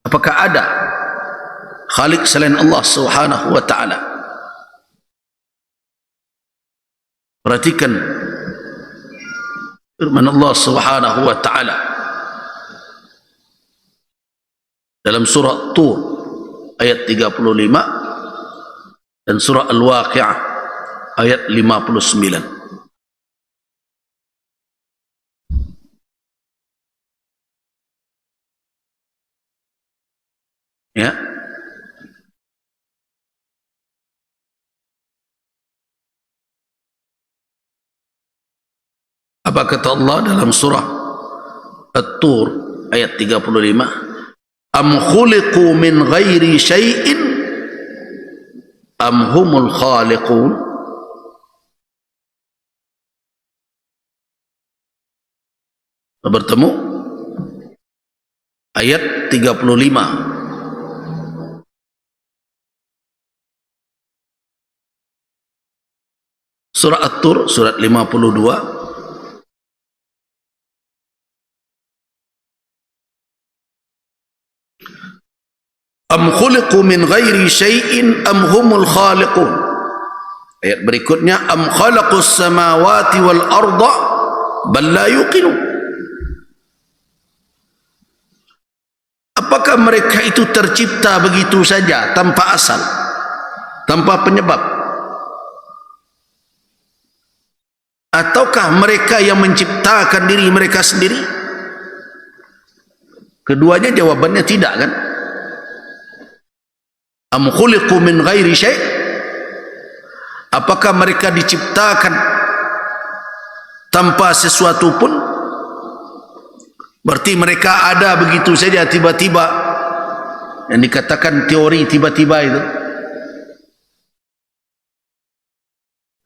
Apakah ada Khalik selain Allah Subhanahu wa ta'ala? Perhatikan firman Allah Subhanahu wa ta'ala dalam surah Tur ayat 35 dan surah Al-Waqi'ah ayat 59. Ya. Apa kata Allah dalam surah At-Tur ayat 35? Am khuliqu min ghairi syai'in am humul khaliqun? Bertemu ayat 35. Surah At-Tur, surat 52. Am khuliqu min ghairi syai'in am humul khaliqun. Ayat berikutnya, am khalaqus samawati wal arda bal la yuqinun. Apakah mereka itu tercipta begitu saja tanpa asal, tanpa penyebab? Ataukah mereka yang menciptakan diri mereka sendiri? Keduanya jawabannya tidak, kan? Am khuliqu min ghairi syai'? Apakah mereka diciptakan tanpa sesuatu pun? Berarti mereka ada begitu saja tiba-tiba, yang dikatakan teori tiba-tiba itu.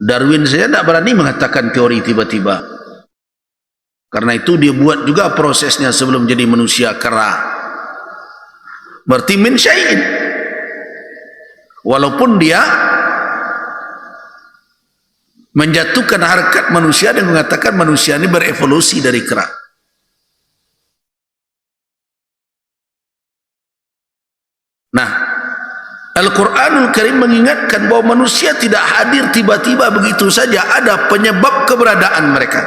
Darwin saja tidak berani mengatakan teori tiba-tiba. Karena itu dia buat juga prosesnya sebelum jadi manusia kera. Berarti min syai'in. Walaupun dia menjatuhkan harkat manusia dan mengatakan manusia ini berevolusi dari kera. Nah, Al-Quranul Karim mengingatkan bahwa manusia tidak hadir tiba-tiba begitu saja. Ada penyebab keberadaan mereka.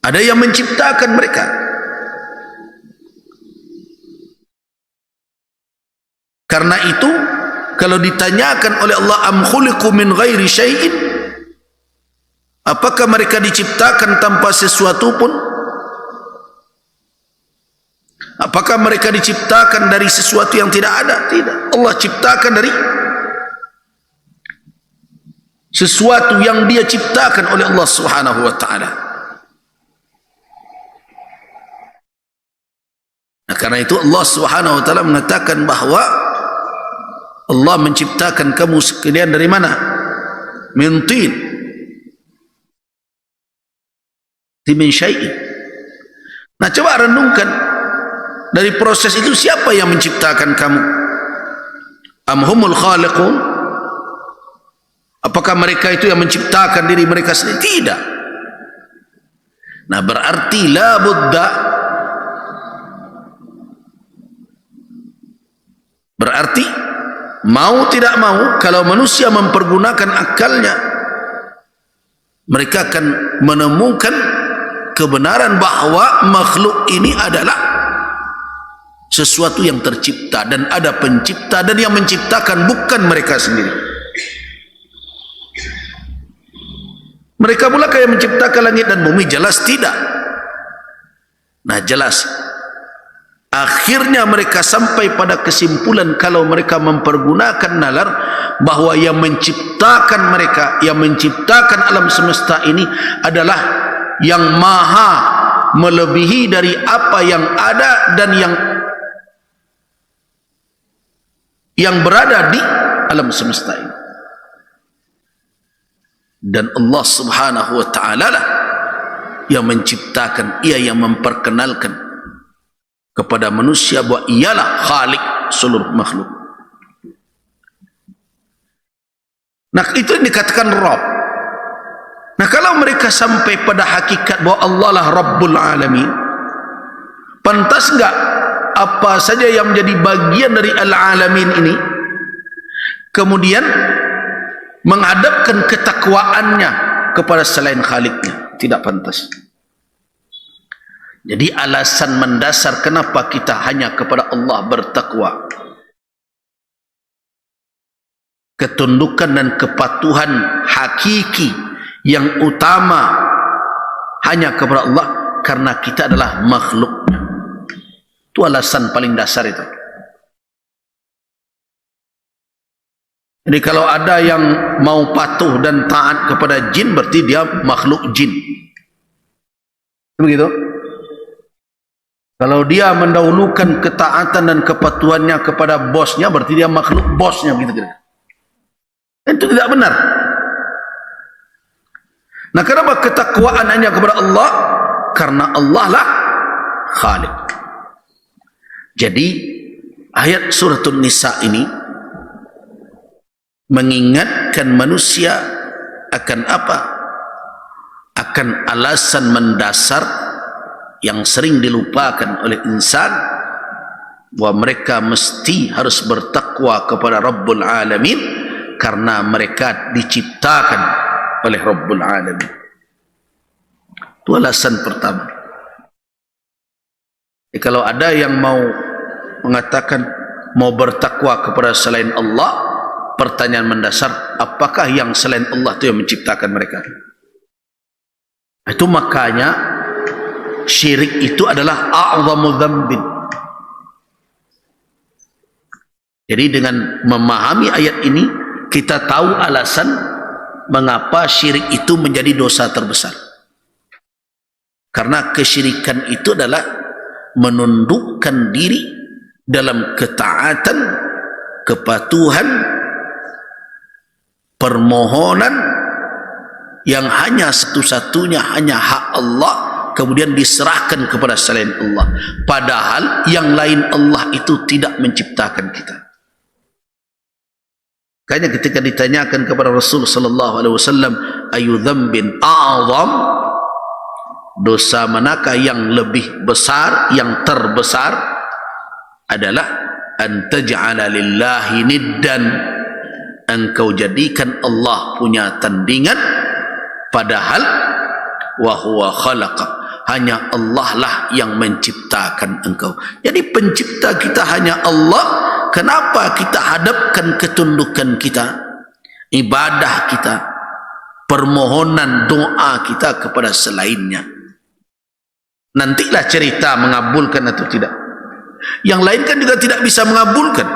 Ada yang menciptakan mereka. Karena itu, kalau ditanyakan oleh Allah, am khuliqu min ghairi syai'in, apakah mereka diciptakan tanpa sesuatu pun? Apakah mereka diciptakan dari sesuatu yang tidak ada? Tidak. Allah ciptakan dari sesuatu yang dia ciptakan oleh Allah Subhanahu wa ta'ala. Nah, karena itu Allah Subhanahu wa ta'ala mengatakan bahwa Allah menciptakan kamu sekalian dari mana? Min tin. Min syai'in. Nah, coba renungkan. Dari proses itu siapa yang menciptakan kamu? Am humul khaliqun? Apakah mereka itu yang menciptakan diri mereka sendiri? Tidak. Nah, berarti la budda, berarti mau tidak mau, kalau manusia mempergunakan akalnya, mereka akan menemukan kebenaran bahwa makhluk ini adalah sesuatu yang tercipta dan ada pencipta, dan yang menciptakan bukan mereka sendiri. Mereka pula yang menciptakan langit dan bumi? Jelas tidak. Nah, jelas akhirnya mereka sampai pada kesimpulan, kalau mereka mempergunakan nalar, bahwa yang menciptakan mereka, yang menciptakan alam semesta ini adalah yang maha melebihi dari apa yang ada dan yang berada di alam semesta ini. Dan Allah Subhanahu wa ta'ala lah yang menciptakan, ia yang memperkenalkan kepada manusia bahwa ialah Khalik seluruh makhluk. Nah, itu yang dikatakan Rabb. Nah, kalau mereka sampai pada hakikat bahwa Allah lah Rabbul Alamin, pantas enggak apa saja yang menjadi bagian dari al-alamin ini, kemudian menghadapkan ketakwaannya kepada selain Khaliqnya, tidak pantas. Jadi alasan mendasar kenapa kita hanya kepada Allah bertakwa, ketundukan dan kepatuhan hakiki yang utama hanya kepada Allah, karena kita adalah makhluknya. Itu alasan paling dasar itu. Jadi kalau ada yang mau patuh dan taat kepada jin, berarti dia makhluk jin. Begitu. Kalau dia mendahulukan ketaatan dan kepatuhannya kepada bosnya, berarti dia makhluk bosnya, begitu. Itu tidak benar. Nah, kenapa ketakwaan hanya kepada Allah? Karena Allah lah Khaliq. Jadi ayat suratul Nisa ini mengingatkan manusia akan apa? Akan alasan mendasar yang sering dilupakan oleh insan, bahwa mereka mesti harus bertakwa kepada Rabbul Alamin, karena mereka diciptakan oleh Rabbul Alamin. Itu alasan pertama. Jadi kalau ada yang mau mengatakan mau bertakwa kepada selain Allah, pertanyaan mendasar, apakah yang selain Allah itu yang menciptakan mereka? Itu makanya syirik itu adalah a'zamu dzambin. Jadi dengan memahami ayat ini, kita tahu alasan mengapa syirik itu menjadi dosa terbesar. Karena kesyirikan itu adalah menundukkan diri dalam ketaatan, kepatuhan, permohonan yang hanya satu-satunya hanya hak Allah, kemudian diserahkan kepada selain Allah, padahal yang lain Allah itu tidak menciptakan kita. Makanya ketika ditanyakan kepada Rasul sallallahu alaihi wasallam, ayu dzambin a'zam, dosa manakah yang lebih besar, yang terbesar, adalah an taj'ala lillahi niddan, engkau jadikan Allah punya tandingan, padahal wa huwa khalaqa, hanya Allah lah yang menciptakan engkau. Jadi pencipta kita hanya Allah. Kenapa kita hadapkan ketundukan kita, ibadah kita, permohonan doa kita kepada selainnya? Nantilah cerita mengabulkan atau tidak. Yang lain kan juga tidak bisa mengabulkan.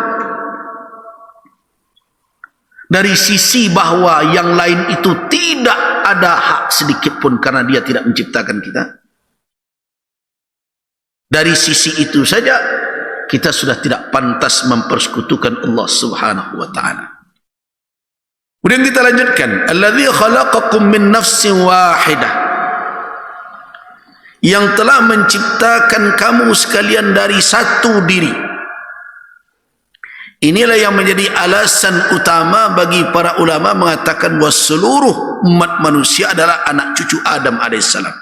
Dari sisi bahwa yang lain itu tidak ada hak sedikit pun karena dia tidak menciptakan kita. Dari sisi itu saja kita sudah tidak pantas mempersekutukan Allah Subhanahu wa taala. Kemudian kita lanjutkan, allazi khalaqakum min nafsin wahidah, yang telah menciptakan kamu sekalian dari satu diri. Inilah yang menjadi alasan utama bagi para ulama mengatakan bahwa seluruh umat manusia adalah anak cucu Adam alaihissalam.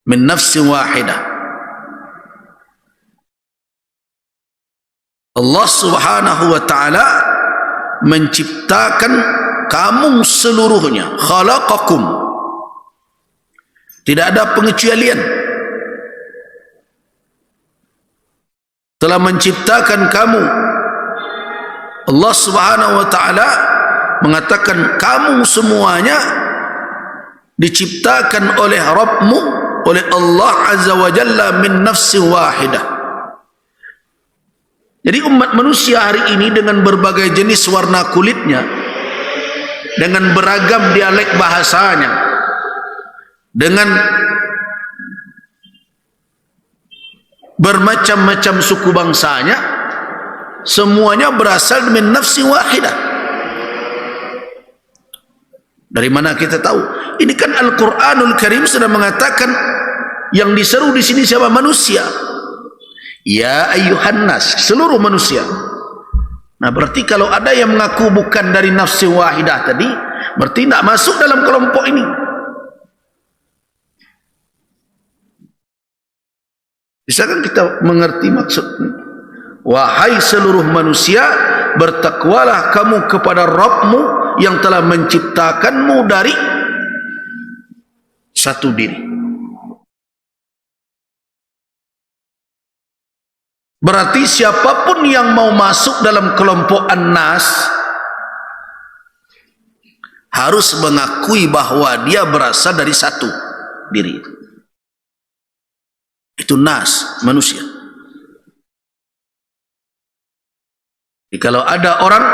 Min nafsin wahidah. Allah Subhanahu wa taala menciptakan kamu seluruhnya, khalaqakum, tidak ada pengecualian. Telah menciptakan kamu. Allah Subhanahu wa taala mengatakan kamu semuanya diciptakan oleh Rabbmu, oleh Allah Azza wa Jalla, min nafsin wahidah. Jadi umat manusia hari ini dengan berbagai jenis warna kulitnya, dengan beragam dialek bahasanya, dengan bermacam-macam suku bangsanya, semuanya berasal min nafsin wahidah. Dari mana kita tahu? Ini kan Al-Quranul Karim sudah mengatakan yang diseru di sini siapa? Manusia. Ya ayyuhan nas, seluruh manusia. Nah, berarti kalau ada yang mengaku bukan dari nafsi wahidah tadi, berarti tidak masuk dalam kelompok ini. Bisakah kita mengerti maksudnya? Wahai seluruh manusia, bertakwalah kamu kepada Rabbmu yang telah menciptakanmu dari satu diri. Berarti siapapun yang mau masuk dalam kelompok An-Nas harus mengakui bahwa dia berasal dari satu diri. Itu Nas, manusia. Jadi kalau ada orang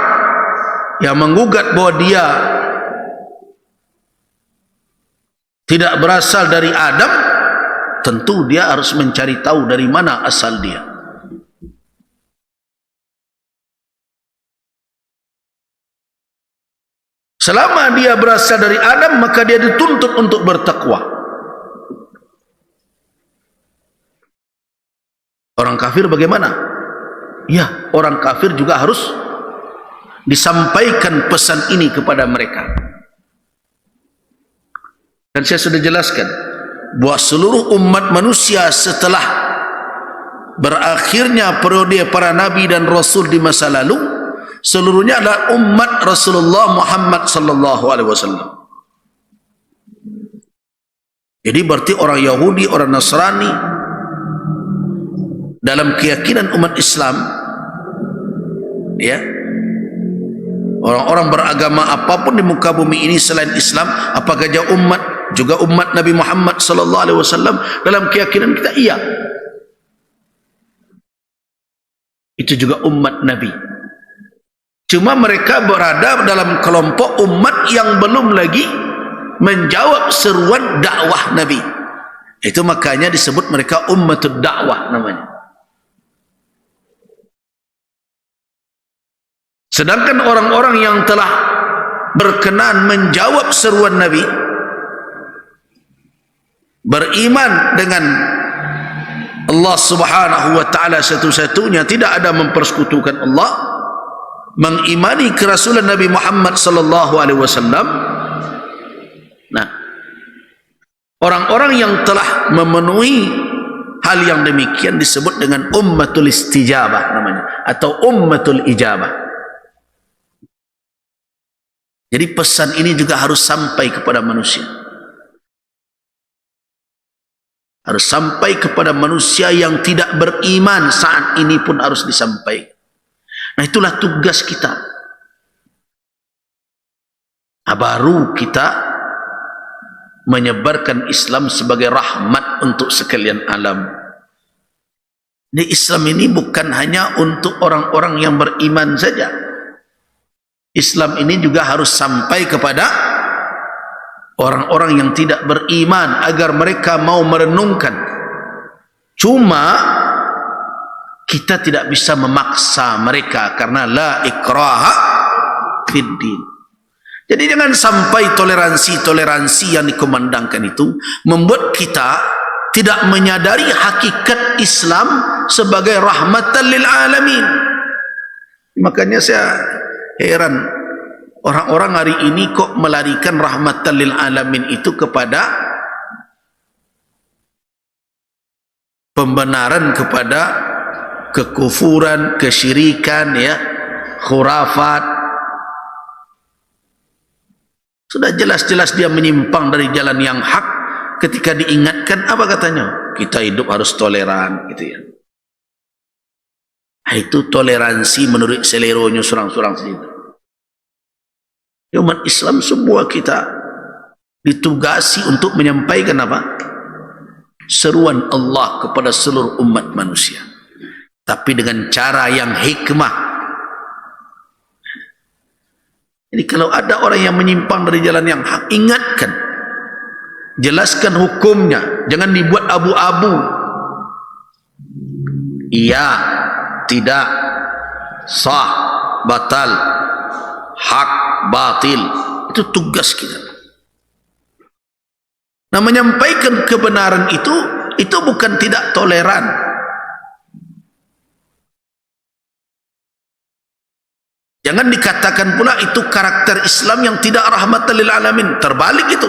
yang menggugat bahwa dia tidak berasal dari Adam, tentu dia harus mencari tahu dari mana asal dia. Selama dia berasal dari Adam, maka dia dituntut untuk bertakwa. Orang kafir bagaimana? Ya, orang kafir juga harus disampaikan pesan ini kepada mereka. Dan saya sudah jelaskan bahwa seluruh umat manusia setelah berakhirnya periode para nabi dan rasul di masa lalu, seluruhnya adalah umat Rasulullah Muhammad sallallahu alaihi wasallam. Jadi berarti orang Yahudi, orang Nasrani dalam keyakinan umat Islam, ya, orang-orang beragama apapun di muka bumi ini selain Islam, apakah dia umat, juga umat Nabi Muhammad sallallahu alaihi wasallam, dalam keyakinan kita iya, itu juga umat Nabi. Cuma mereka berada dalam kelompok umat yang belum lagi menjawab seruan dakwah Nabi. Itu makanya disebut mereka ummatud dakwah namanya. Sedangkan orang-orang yang telah berkenan menjawab seruan Nabi, beriman dengan Allah subhanahu wa ta'ala satu-satunya, tidak ada mempersekutukan Allah, mengimani kerasulan Nabi Muhammad sallallahu alaihi wasallam. Nah, orang-orang yang telah memenuhi hal yang demikian disebut dengan ummatul istijabah namanya, atau ummatul ijabah. Jadi pesan ini juga harus sampai kepada manusia. Harus sampai kepada manusia yang tidak beriman saat ini pun harus disampaikan. Nah, itulah tugas kita. Baru kita menyebarkan Islam sebagai rahmat untuk sekalian alam. Jadi Islam ini bukan hanya untuk orang-orang yang beriman saja. Islam ini juga harus sampai kepada orang-orang yang tidak beriman agar mereka mau merenungkan. Cuma kita tidak bisa memaksa mereka karena la ikraha fid din. Jadi jangan sampai toleransi-toleransi yang dikumandangkan itu membuat kita tidak menyadari hakikat Islam sebagai rahmatan lil alamin. Makanya saya heran, orang-orang hari ini kok melarikan rahmatan lil alamin itu kepada pembenaran kepada kekufuran, kesyirikan, ya, khurafat. Sudah jelas-jelas dia menyimpang dari jalan yang hak. Ketika diingatkan, apa katanya? Kita hidup harus toleran, gitu ya. Itu toleransi menurut seleronya surang-surang saja. Umat Islam semua kita ditugasi untuk menyampaikan apa? Seruan Allah kepada seluruh umat manusia, tapi dengan cara yang hikmah. Jadi kalau ada orang yang menyimpang dari jalan yang hak, ingatkan, jelaskan hukumnya, jangan dibuat abu-abu. Iya, tidak, sah, batal, hak, batil. Itu tugas kita. Nah, menyampaikan kebenaran itu bukan tidak toleran. Jangan dikatakan pula itu karakter Islam yang tidak rahmatan lil alamin. Terbalik itu.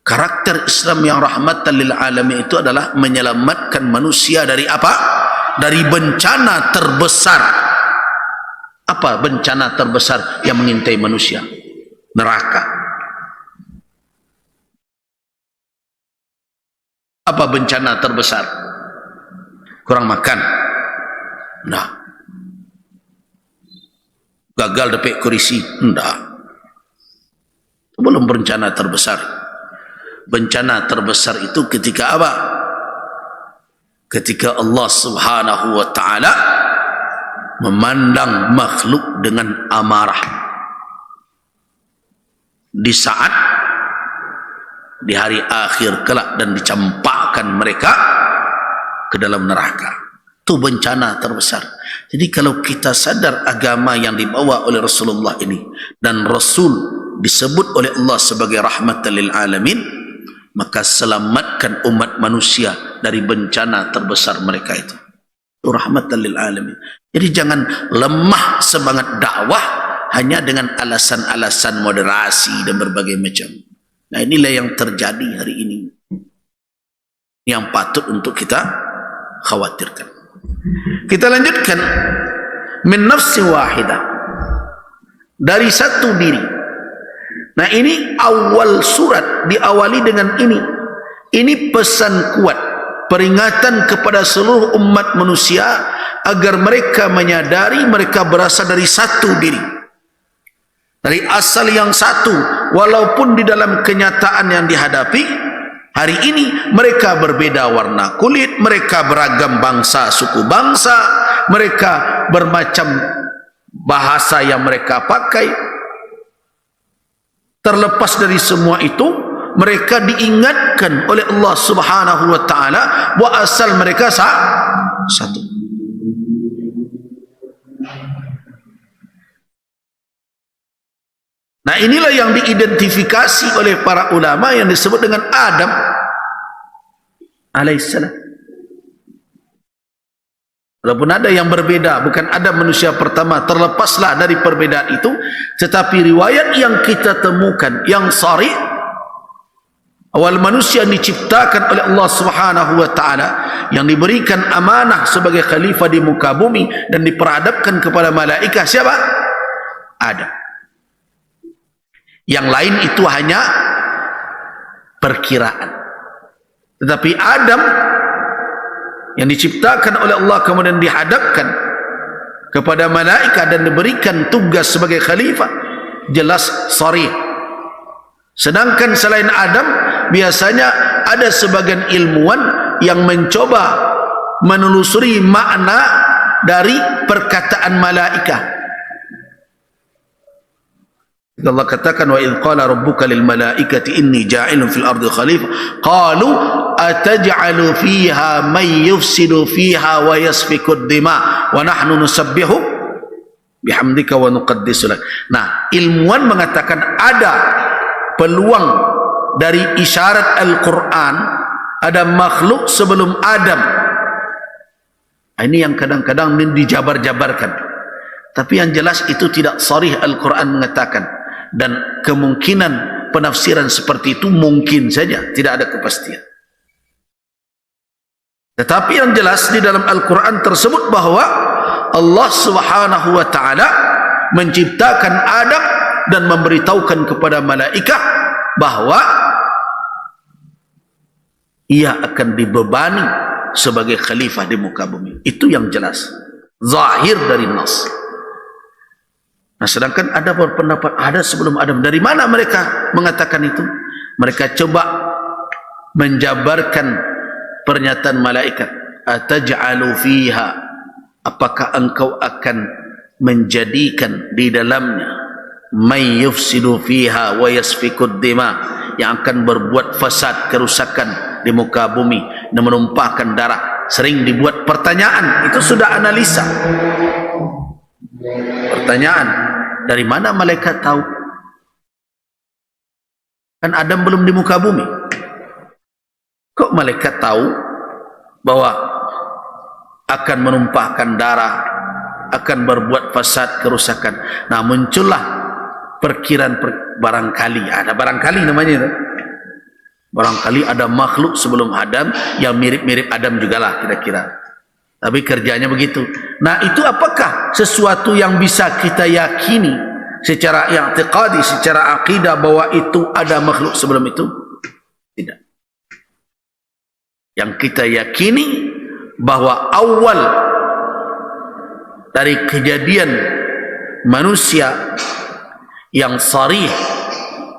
Karakter Islam yang rahmatan lil alamin itu adalah menyelamatkan manusia dari apa? Dari bencana terbesar. Apa bencana terbesar yang mengintai manusia? Neraka. Apa bencana terbesar? Kurang makan. Nah. Gagal dapat kursi. Enggak. Belum bencana terbesar. Bencana terbesar itu ketika apa? Ketika Allah Subhanahu wa ta'ala memandang makhluk dengan amarah. Di saat di hari akhir kelak dan dicampakkan mereka ke dalam neraka. Itu bencana terbesar. Jadi kalau kita sadar agama yang dibawa oleh Rasulullah ini, dan Rasul disebut oleh Allah sebagai rahmatan lil alamin, maka selamatkan umat manusia dari bencana terbesar mereka itu. Itu rahmatan lil alamin. Jadi jangan lemah semangat dakwah hanya dengan alasan-alasan moderasi dan berbagai macam. Nah, inilah yang terjadi hari ini, yang patut untuk kita khawatirkan. Kita lanjutkan. Min nafsi wahidah, dari satu diri. Nah, ini awal surat diawali dengan ini. Ini pesan kuat, peringatan kepada seluruh umat manusia agar mereka menyadari mereka berasal dari satu diri, dari asal yang satu. Walaupun di dalam kenyataan yang dihadapi hari ini mereka berbeda warna kulit, mereka beragam bangsa, suku bangsa, mereka bermacam bahasa yang mereka pakai. Terlepas dari semua itu, mereka diingatkan oleh Allah Subhanahu wa ta'ala bahwa asal mereka satu. Nah, inilah yang diidentifikasi oleh para ulama yang disebut dengan Adam alaihissalam. Walaupun ada yang berbeda, bukan Adam manusia pertama, terlepaslah dari perbedaan itu, tetapi riwayat yang kita temukan yang sahih, awal manusia diciptakan oleh Allah Subhanahu wa ta'ala, yang diberikan amanah sebagai khalifah di muka bumi dan diperhadapkan kepada malaikat. Siapa? Adam. Yang lain itu hanya perkiraan. Tetapi Adam yang diciptakan oleh Allah kemudian dihadapkan kepada malaikat dan diberikan tugas sebagai khalifah, jelas sharih. Sedangkan selain Adam, biasanya ada sebagian ilmuwan yang mencoba menelusuri makna dari perkataan malaikat. Allah katakan, wa idh qala rabbuka lil malaikati inni ja'ilun fil ardi khalifah qalu ataj'alu fiha may yufsidu fiha wa yasfiku ad-dima wa nahnu nusabbihu bihamdika wa nuqaddisu lak. Nah, ilmuwan mengatakan ada peluang dari isyarat Al-Quran ada makhluk sebelum Adam. Ini yang kadang-kadang dijabar-jabarkan, tapi yang jelas itu tidak sharih Al-Quran mengatakan. Dan kemungkinan penafsiran seperti itu mungkin saja, tidak ada kepastian. Tetapi yang jelas di dalam Al-Quran tersebut bahwa Allah Subhanahu wa ta'ala menciptakan Adam dan memberitahukan kepada malaikat bahwa ia akan dibebani sebagai khalifah di muka bumi. Itu yang jelas, zahir dari nas. Nah, sedangkan ada berpendapat ada sebelum Adam. Dari mana mereka mengatakan itu? Mereka coba menjabarkan pernyataan malaikat, ataj'alu fiha, apakah engkau akan menjadikan di dalamnya may yufsidu fiha wa yasfikud dima, yang akan berbuat fasad, kerusakan di muka bumi dan menumpahkan darah. Sering dibuat pertanyaan, itu sudah analisa. Pertanyaan, dari mana malaikat tahu? Kan Adam belum di muka bumi. Kok malaikat tahu bahwa akan menumpahkan darah, akan berbuat fasad, kerusakan? Nah, muncullah perkiraan barangkali, ada barangkali namanya itu. Barangkali ada makhluk sebelum Adam yang mirip-mirip Adam jugalah kira-kira. Tapi kerjanya begitu. Nah, itu apakah sesuatu yang bisa kita yakini secara i'tiqadi, secara akidah bahwa itu ada makhluk sebelum itu? Tidak. Yang kita yakini bahwa awal dari kejadian manusia yang sarih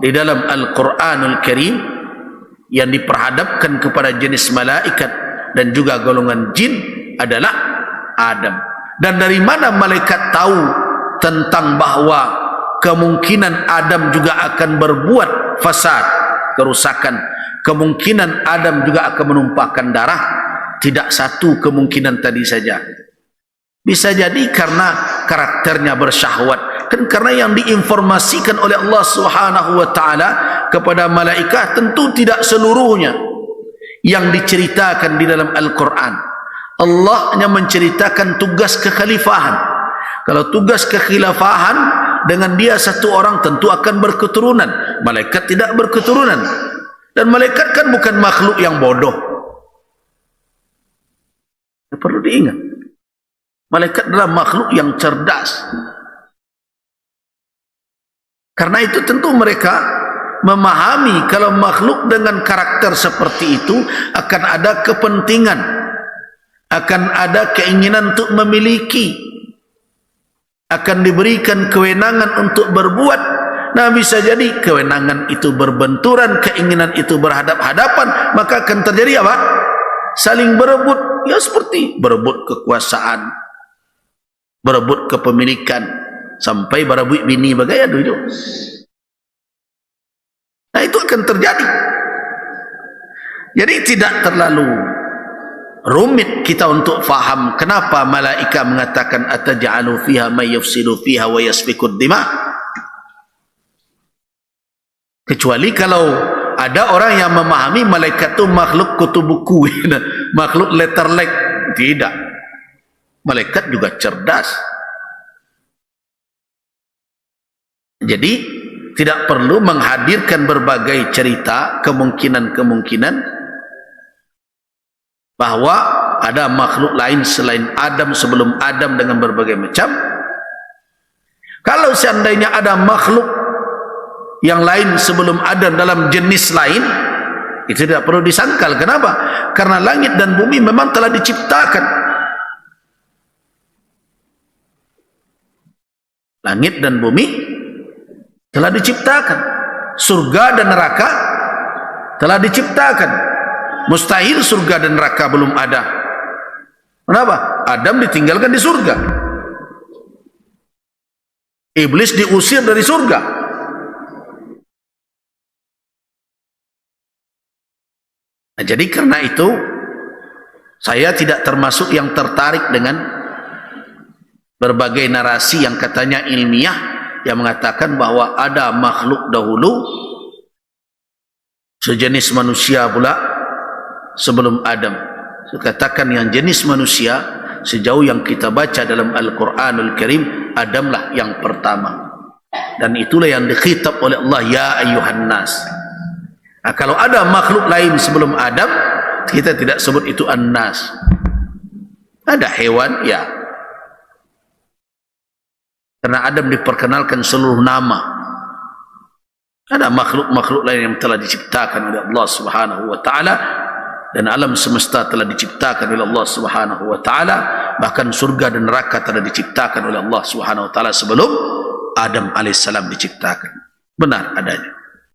di dalam Al-Quranul Karim yang diperhadapkan kepada jenis malaikat dan juga golongan jin adalah Adam. Dan dari mana malaikat tahu tentang bahwa kemungkinan Adam juga akan berbuat fasad, kerusakan, kemungkinan Adam juga akan menumpahkan darah? Tidak satu kemungkinan tadi saja. Bisa jadi karena karakternya bersyahwat, kan karena yang diinformasikan oleh Allah Subhanahu wa taala kepada malaikat tentu tidak seluruhnya yang diceritakan di dalam Al-Qur'an. Allah hanya menceritakan tugas kekhalifahan. Kalau tugas kekhalifahan dengan dia satu orang tentu akan berketurunan. Malaikat tidak berketurunan. Dan malaikat kan bukan makhluk yang bodoh. Perlu diingat. Malaikat adalah makhluk yang cerdas. Karena itu tentu mereka memahami kalau makhluk dengan karakter seperti itu akan ada kepentingan, akan ada keinginan untuk memiliki, akan diberikan kewenangan untuk berbuat. Nah, bisa jadi kewenangan itu berbenturan, keinginan itu berhadap-hadapan, maka akan terjadi apa? Saling berebut. Ya, seperti berebut kekuasaan, berebut kepemilikan, sampai berebut bini bagai adu itu. Nah, itu akan terjadi. Jadi tidak terlalu rumit kita untuk faham kenapa malaikat mengatakan ataj'alu fiha may yufsidu fiha wa yasfikud dima. Kecuali kalau ada orang yang memahami malaikat itu makhluk kutu buku, makhluk letterlek. Tidak. Malaikat juga cerdas. Jadi tidak perlu menghadirkan berbagai cerita, kemungkinan-kemungkinan bahwa ada makhluk lain selain Adam sebelum Adam dengan berbagai macam. Kalau seandainya ada makhluk yang lain sebelum Adam dalam jenis lain, itu tidak perlu disangkal. Kenapa? Karena langit dan bumi memang telah diciptakan. Langit dan bumi telah diciptakan. Surga dan neraka telah diciptakan. Mustahil surga dan neraka belum ada. Kenapa? Adam ditinggalkan di surga. Iblis diusir dari surga. Nah, jadi karena itu saya tidak termasuk yang tertarik dengan berbagai narasi yang katanya ilmiah yang mengatakan bahwa ada makhluk dahulu sejenis manusia pula sebelum Adam. Saya katakan yang jenis manusia sejauh yang kita baca dalam Al-Quranul Karim, Adamlah yang pertama, dan itulah yang dikhitab oleh Allah, ya ayyuhan nas. Nah, kalau ada makhluk lain sebelum Adam, kita tidak sebut itu an-nas. Ada hewan, ya, karena Adam diperkenalkan seluruh nama. Ada makhluk-makhluk lain yang telah diciptakan oleh Allah Subhanahu wa taala, dan alam semesta telah diciptakan oleh Allah Subhanahu wa taala, bahkan surga dan neraka telah diciptakan oleh Allah Subhanahu wa taala sebelum Adam alaihissalam diciptakan. Benar adanya.